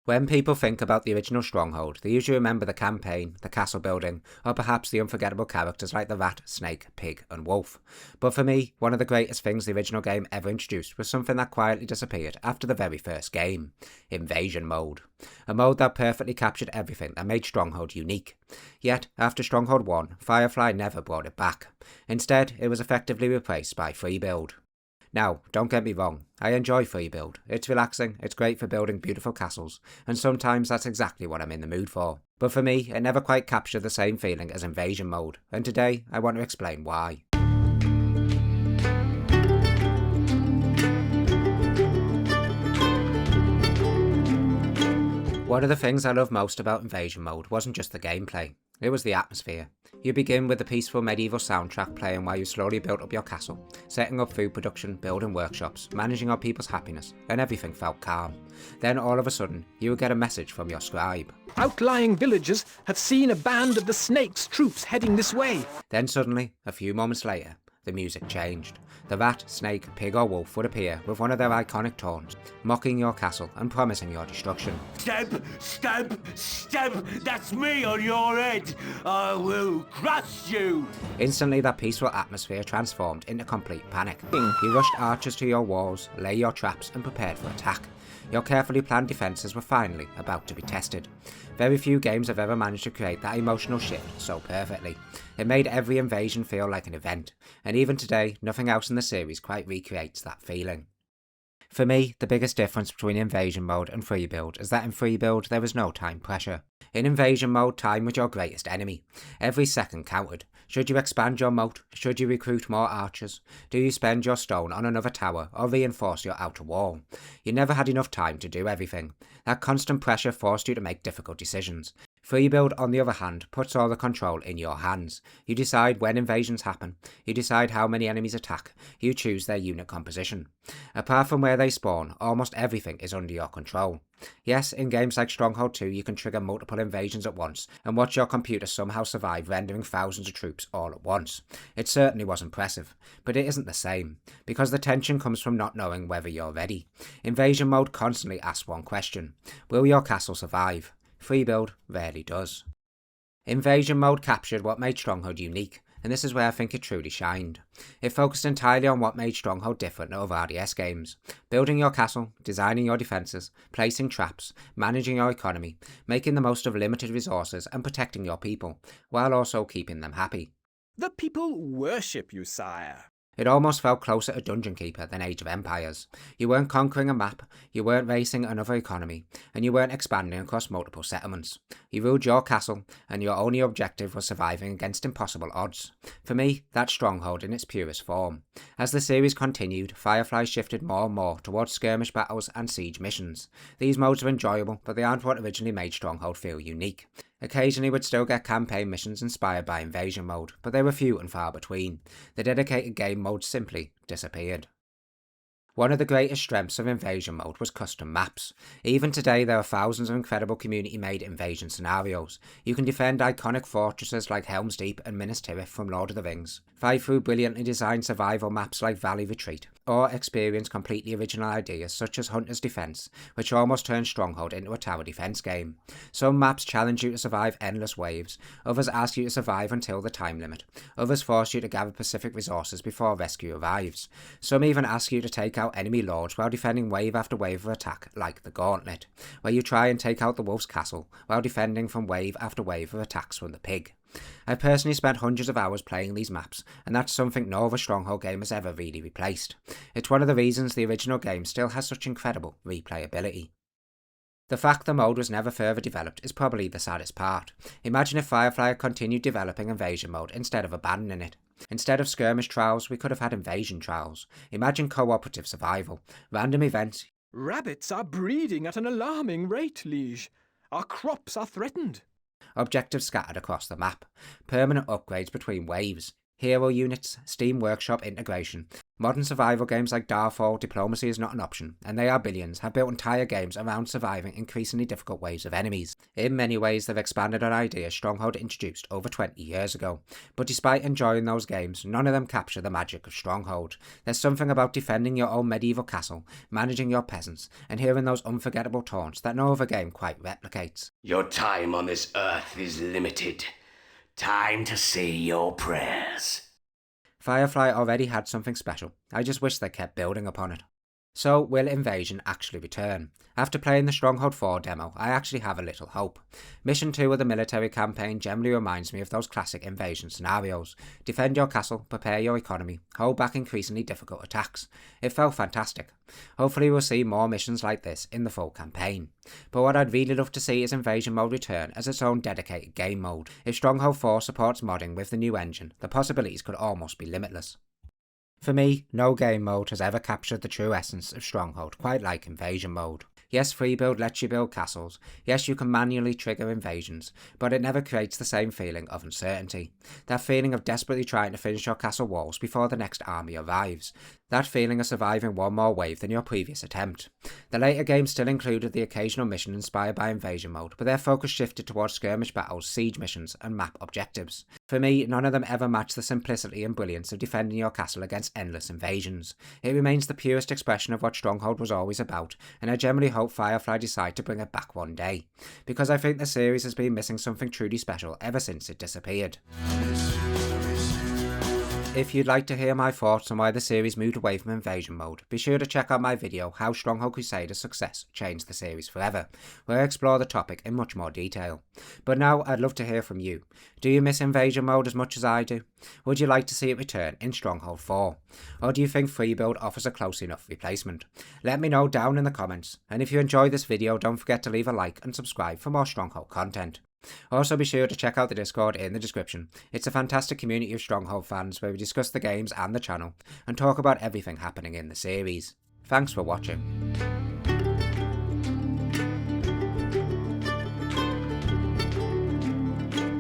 When people think about the original Stronghold, they usually remember the campaign, the castle building, or perhaps the unforgettable characters like the rat, snake, pig, and wolf. But for me, one of the greatest things the original game ever introduced was something that quietly disappeared after the very first game: Invasion Mode. A mode that perfectly captured everything that made Stronghold unique. Yet, after Stronghold 1, Firefly never brought it back. Instead, it was effectively replaced by Free Build. Now, don't get me wrong, I enjoy free build. It's relaxing, it's great for building beautiful castles, and sometimes that's exactly what I'm in the mood for. But for me, it never quite captured the same feeling as Invasion Mode, and today I want to explain why. One of the things I love most about Invasion Mode wasn't just the gameplay, it was the atmosphere. You begin with the peaceful medieval soundtrack playing while you slowly build up your castle, setting up food production, building workshops, managing our people's happiness, and everything felt calm. Then all of a sudden, you would get a message from your scribe. Outlying villagers have seen a band of the Snake's troops heading this way. Then suddenly, a few moments later, the music changed. The rat, snake, pig or wolf would appear with one of their iconic taunts, mocking your castle and promising your destruction. Stamp, stamp, stamp, that's me on your head. I will crush you. Instantly that peaceful atmosphere transformed into complete panic. You rushed archers to your walls, lay your traps and prepared for attack. Your carefully planned defences were finally about to be tested. Very few games have ever managed to create that emotional shift so perfectly. It made every invasion feel like an event, and even today, nothing else in the series quite recreates that feeling. For me, the biggest difference between Invasion Mode and Free Build is that in Free Build there was no time pressure. In Invasion Mode, time was your greatest enemy. Every second counted. Should you expand your moat? Should you recruit more archers? Do you spend your stone on another tower or reinforce your outer wall? You never had enough time to do everything. That constant pressure forced you to make difficult decisions. Free Build, on the other hand, puts all the control in your hands. You decide when invasions happen, you decide how many enemies attack, you choose their unit composition. Apart from where they spawn, almost everything is under your control. Yes, in games like Stronghold 2 you can trigger multiple invasions at once and watch your computer somehow survive rendering thousands of troops all at once. It certainly was impressive, but it isn't the same, because the tension comes from not knowing whether you're ready. Invasion Mode constantly asks one question: will your castle survive? Free Build rarely does. Invasion Mode captured what made Stronghold unique, and this is where I think it truly shined. It focused entirely on what made Stronghold different to other RDS games: building your castle, designing your defences, placing traps, managing your economy, making the most of limited resources and protecting your people, while also keeping them happy. The people worship you, sire. It almost felt closer to Dungeon Keeper than Age of Empires. You weren't conquering a map, you weren't racing another economy, and you weren't expanding across multiple settlements. You ruled your castle, and your only objective was surviving against impossible odds. For me, that's Stronghold in its purest form. As the series continued, Firefly shifted more and more towards skirmish battles and siege missions. These modes are enjoyable, but they aren't what originally made Stronghold feel unique. Occasionally we'd still get campaign missions inspired by Invasion Mode, but they were few and far between. The dedicated game mode simply disappeared. One of the greatest strengths of Invasion Mode was custom maps. Even today there are thousands of incredible community-made invasion scenarios. You can defend iconic fortresses like Helm's Deep and Minas Tirith from Lord of the Rings, fight through brilliantly designed survival maps like Valley Retreat, or experience completely original ideas such as Hunter's Defense, which almost turned Stronghold into a tower defense game. Some maps challenge you to survive endless waves, others ask you to survive until the time limit, others force you to gather specific resources before rescue arrives. Some even ask you to take out enemy lords while defending wave after wave of attack, like the Gauntlet, where you try and take out the wolf's castle while defending from wave after wave of attacks from the pig. I've personally spent hundreds of hours playing these maps, and that's something no other Stronghold game has ever really replaced. It's one of the reasons the original game still has such incredible replayability. The fact the mode was never further developed is probably the saddest part. Imagine if Firefly had continued developing Invasion Mode instead of abandoning it. Instead of skirmish trials, we could have had invasion trials. Imagine cooperative survival, random events. Rabbits are breeding at an alarming rate, liege. Our crops are threatened. Objectives scattered across the map, permanent upgrades between waves. hero units, Steam Workshop integration. Modern survival games like Darfall, diplomacy is not an option, and they are billions, have built entire games around surviving increasingly difficult waves of enemies. In many ways, they've expanded on ideas Stronghold introduced over 20 years ago, but despite enjoying those games, none of them capture the magic of Stronghold. There's something about defending your own medieval castle, managing your peasants, and hearing those unforgettable taunts that no other game quite replicates. Your time on this earth is limited. Time to say your prayers. Firefly already had something special, I just wish they kept building upon it. So, will Invasion actually return? After playing the Stronghold 4 demo, I actually have a little hope. Mission 2 of the military campaign generally reminds me of those classic invasion scenarios. Defend your castle, prepare your economy, hold back increasingly difficult attacks. It felt fantastic. Hopefully we'll see more missions like this in the full campaign. But what I'd really love to see is Invasion Mode return as its own dedicated game mode. If Stronghold 4 supports modding with the new engine, the possibilities could almost be limitless. For me, no game mode has ever captured the true essence of Stronghold quite like Invasion Mode. Yes, free build lets you build castles, yes you can manually trigger invasions, but it never creates the same feeling of uncertainty. That feeling of desperately trying to finish your castle walls before the next army arrives. That feeling of surviving one more wave than your previous attempt. The later games still included the occasional mission inspired by Invasion Mode, but their focus shifted towards skirmish battles, siege missions, and map objectives. For me, none of them ever matched the simplicity and brilliance of defending your castle against endless invasions. It remains the purest expression of what Stronghold was always about, and I generally hope Firefly decide to bring it back one day, because I think the series has been missing something truly special ever since it disappeared. If you'd like to hear my thoughts on why the series moved away from Invasion Mode, be sure to check out my video How Stronghold Crusader's success changed the series forever, where I explore the topic in much more detail. But now I'd love to hear from you. Do you miss Invasion Mode as much as I do? Would you like to see it return in Stronghold 4? Or do you think free build offers a close enough replacement? Let me know down in the comments, and if you enjoyed this video don't forget to leave a like and subscribe for more Stronghold content. Also be sure to check out the Discord in the description. It's a fantastic community of Stronghold fans where we discuss the games and the channel, and talk about everything happening in the series. Thanks for watching.